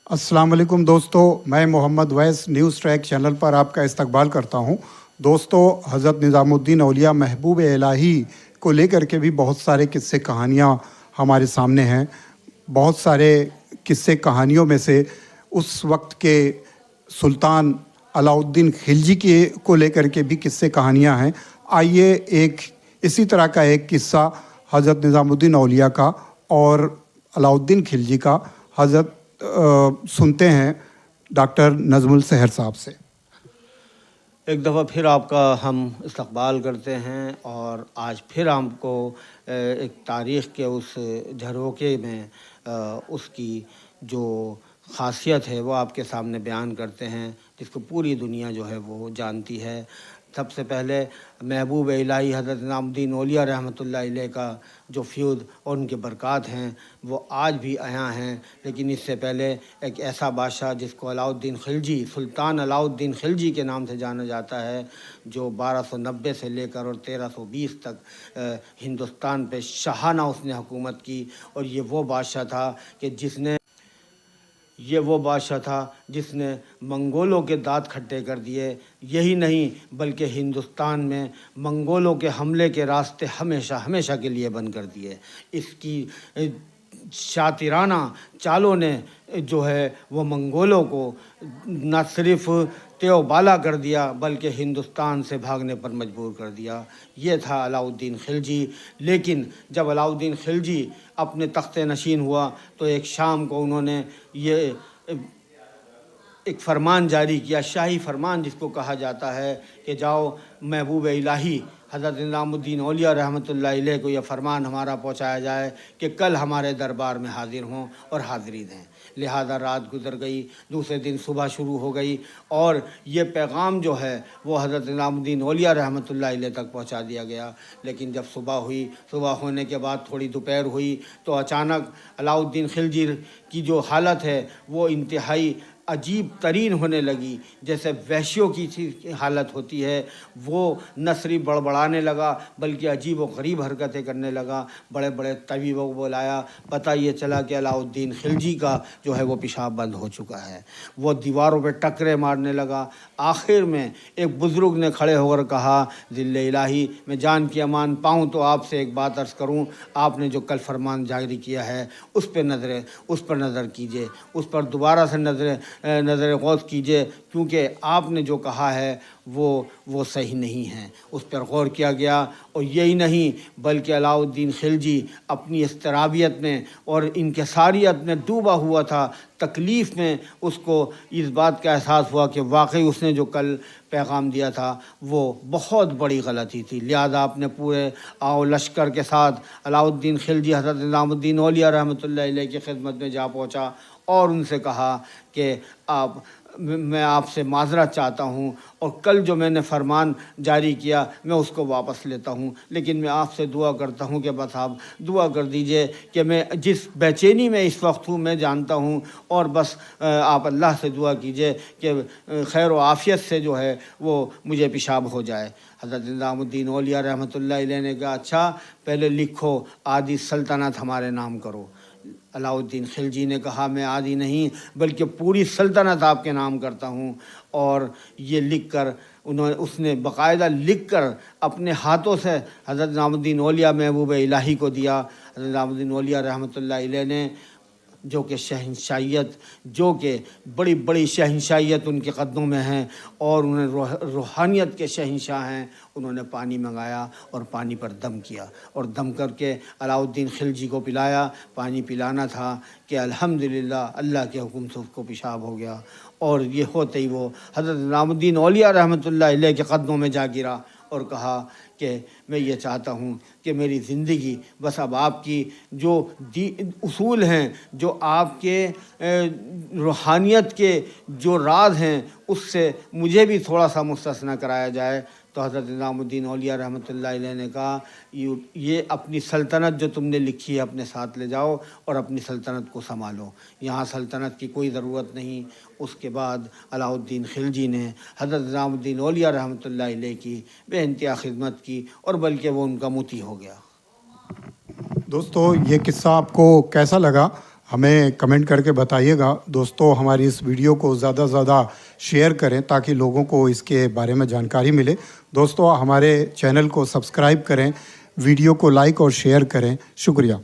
अस्सलाम वालेकुम दोस्तों, मैं मोहम्मद वैस न्यूज़ ट्रैक चैनल पर आपका इस्तकबाल करता हूं। दोस्तों, हज़रत निज़ामुद्दीन औलिया महबूब इलाही को लेकर के भी बहुत सारे किस्से कहानियां हमारे सामने हैं। बहुत सारे किस्से कहानियों में से उस वक्त के सुल्तान अलाउद्दीन खिलजी के को लेकर के भी किस्से कहानियां हैं। आइए एक इसी तरह का एक किस्सा हज़रत निज़ामुद्दीन औलिया का और अलाउद्दीन खिलजी का सुनते हैं डॉक्टर नज़मुल सहर साहब से। एक दफ़ा फिर आपका हम इस्तकबाल करते हैं और आज फिर हमको एक तारीख़ के उस झरोखे में उसकी जो ख़ासियत है वो आपके सामने बयान करते हैं, जिसको पूरी दुनिया जो है वो जानती है। सबसे पहले महबूब इलाही हज़रत निज़ामुद्दीन औलिया रहमतुल्लाह अलैह का जो फ़्यूद और उनके बरक़ात हैं वो आज भी आया हैं। लेकिन इससे पहले एक ऐसा बादशाह जिसको अलाउद्दीन खिलजी, सुल्तान अलाउद्दीन खिलजी के नाम से जाना जाता है, जो 1290 से लेकर और 1320 तक हिंदुस्तान पे शाहाना उसने हुकूमत की। और ये वो बादशाह था जिसने मंगोलों के दाँत खट्टे कर दिए। यही नहीं बल्कि हिंदुस्तान में मंगोलों के हमले के रास्ते हमेशा के लिए बंद कर दिए। इसकी शातिराना चालों ने जो है वो मंगोलों को न सिर्फ त्योबाला कर दिया बल्कि हिंदुस्तान से भागने पर मजबूर कर दिया। ये था अलाउद्दीन खिलजी। लेकिन जब अलाउद्दीन खिलजी अपने तख्ते नशीन हुआ तो एक शाम को उन्होंने ये एक फ़रमान जारी किया, शाही फ़रमान जिसको कहा जाता है कि जाओ महबूब इलाही हज़रत निज़ामुद्दीन औलिया रहमतुल्लाह अलैह को यह फ़रमान हमारा पहुँचाया जाए कि कल हमारे दरबार में हाज़िर हों और हाज़िरी दें। लिहाजा रात गुज़र गई, दूसरे दिन सुबह शुरू हो गई और ये पैगाम जो है वो हज़रत निज़ामुद्दीन औलिया रहमतुल्लाह अलैह तक पहुँचा दिया गया। लेकिन जब सुबह हुई, सुबह होने के बाद थोड़ी दोपहर हुई तो अचानक अलाउद्दीन खिलजी की जो हालत है वो इंतहाई अजीब तरीन होने लगी, जैसे वहशियों की सी हालत होती है। वो न सिर्फ बड़बड़ाने लगा बल्कि अजीब व गरीब हरकतें करने लगा। बड़े बड़े तबीबों को बुलाया, पता ये चला कि अलाउद्दीन खिलजी का जो है वो पेशाब बंद हो चुका है। वो दीवारों पे टकरे मारने लगा। आखिर में एक बुज़ुर्ग ने खड़े होकर कहा, ज़िल्ले इलाही, मैं जान की अमान पाऊँ तो आपसे एक बात अर्ज़ करूँ। आपने जो कल फरमान जारी किया है उस पर नज़र कीजिए, उस पर दोबारा से नज़र गौर कीजिए, क्योंकि आपने जो कहा है वो सही नहीं है। उस पर गौर किया गया और यही नहीं बल्कि अलाउद्दीन खिलजी अपनी इस्तराबियत में और इनकिसारियत में डूबा हुआ था, तकलीफ़ में उसको इस बात का एहसास हुआ कि वाकई उसने जो कल पैगाम दिया था वो बहुत बड़ी गलती थी। लिहाजा अपने पूरे आओ लश्कर के साथ अलाउद्दीन खिलजी हज़रत निज़ामुद्दीन औलिया रहमतुल्लाह अलैह की खिदमत में जा पहुँचा और उनसे कहा कि मैं आपसे माज़रत चाहता हूँ और कल जो मैंने फ़रमान जारी किया मैं उसको वापस लेता हूँ। लेकिन मैं आपसे दुआ करता हूँ कि बस आप दुआ कर दीजिए कि मैं जिस बेचैनी में इस वक्त हूँ मैं जानता हूँ, और बस आप अल्लाह से दुआ कीजिए कि खैर व आफ़ियत से जो है वो मुझे पेशाब हो जाए। हज़रत निज़ामुद्दीन औलिया रहमतुल्लाह अलैह ने कहा, अच्छा पहले लिखो, आदि सल्तनत हमारे नाम करो। अलाउद्दीन खिलजी ने कहा, मैं आदि नहीं बल्कि पूरी सल्तनत आपके नाम करता हूँ। और ये लिखकर उसने बाकायदा लिखकर अपने हाथों से हज़रत निज़ामुद्दीन औलिया महबूब इलाही को दिया। हज़रत निज़ामुद्दीन औलिया रहमतुल्लाह अलैह ने जो कि शहंशाहियत, जो कि बड़ी बड़ी शहंशाहियत उनके कदमों में हैं और उन्हें रूहानियत के शहंशाह हैं, उन्होंने पानी मंगाया और पानी पर दम किया और दम करके अलाउद्दीन खिलजी को पिलाया। पानी पिलाना था कि अल्हम्दुलिल्लाह अल्लाह के हुक्म से उसको पेशाब हो गया और ये होते ही वो हज़रत निज़ामुद्दीन औलिया रहमतुल्लाह अलैह के कदमों में जा गिरा और कहा कि मैं ये चाहता हूँ कि मेरी ज़िंदगी बस अब आपकी जो उसूल हैं, जो आपके रूहानियत के जो राज हैं उससे मुझे भी थोड़ा सा मुस्तस्ना कराया जाए। तो हज़रत निज़ामुद्दीन औलिया रहमतुल्लाह अलैह ने कहा, ये अपनी सल्तनत जो तुमने लिखी है अपने साथ ले जाओ और अपनी सल्तनत को संभालो, यहाँ सल्तनत की कोई ज़रूरत नहीं। उसके बाद अलाउद्दीन खिलजी ने हज़रत निज़ामुद्दीन औलिया रहमतुल्लाह अलैह की बेइंतहा खिदमत की और बल्कि वो उनका मुती हो गया। दोस्तों, ये किस्सा आपको कैसा लगा? हमें कमेंट करके बताइएगा। दोस्तों हमारी इस वीडियो को ज़्यादा से ज़्यादा शेयर करें ताकि लोगों को इसके बारे में जानकारी मिले। दोस्तों हमारे चैनल को सब्सक्राइब करें, वीडियो को लाइक और शेयर करें। शुक्रिया।